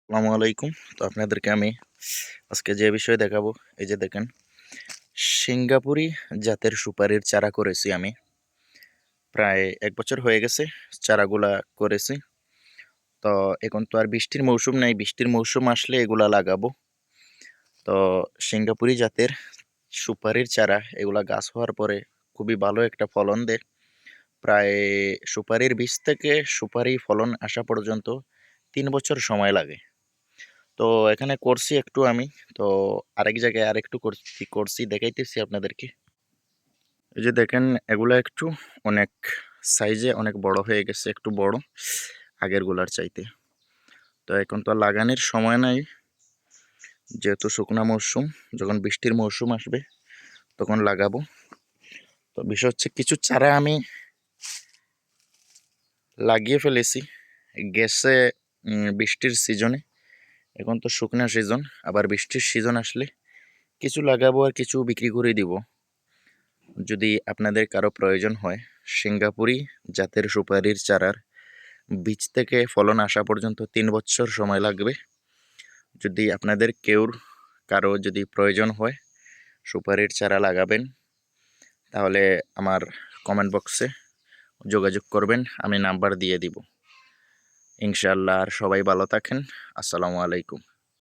আসসালামু আলাইকুম। তো আপনাদেরকে আমি আজকে যে বিষয়ে দেখাবো, এই যে দেখেন, সিঙ্গাপুরি জাতের সুপারির চারা করেছি আমি। প্রায় ১ বছর হয়ে গেছে চারাগুলা করেছি। তো এখন তো আর বৃষ্টির মৌসুম নাই। বৃষ্টির মৌসুম আসলে এগুলা লাগাবো। তো সিঙ্গাপুরি জাতের সুপারির চারা এগুলা গাছ হওয়ার পরে খুবই ভালো একটা ফলন দেয়। প্রায় সুপারির বীজ থেকে সুপারি ফলন আসা পর্যন্ত ৩ বছর সময় লাগে। তো এখানে করছি একটু আমি। তো আরেক জায়গায় আরেকটু করছি দেখাইতেছি আপনাদেরকে। এই যে দেখেন, এগুলা একটু অনেক সাইজে অনেক বড় হয়ে গেছে, একটু বড় আগের গুলার চাইতে। তো এখন তো আর লাগানোর সময় নাই, যেহেতু শুকনা মৌসুম। যখন বৃষ্টির মৌসুম আসবে তখন লাগাবো। তো বিষয় হচ্ছে, কিছু চারা আমি লাগিয়ে ফেলেছি গেছে বৃষ্টির সিজনে। এখন তো শুকনা সিজন, আবার বৃষ্টির সিজন আসলে কিছু লাগাবো আর কিছু বিক্রি করে দিব। যদি আপনাদের কারো প্রয়োজন হয়, সিঙ্গাপুরি জাতের সুপারির চারার বীজ থেকে ফলন আসা পর্যন্ত ৩ বছর সময় লাগবে। যদি আপনাদের কারো যদি প্রয়োজন হয় সুপারির চারা লাগাবেন, তাহলে আমার কমেন্ট বক্সে যোগাযোগ করবেন, আমি নাম্বার দিয়ে দিব ইনশাআল্লাহ। আর সবাই ভালো থাকেন। আসসালামু আলাইকুম।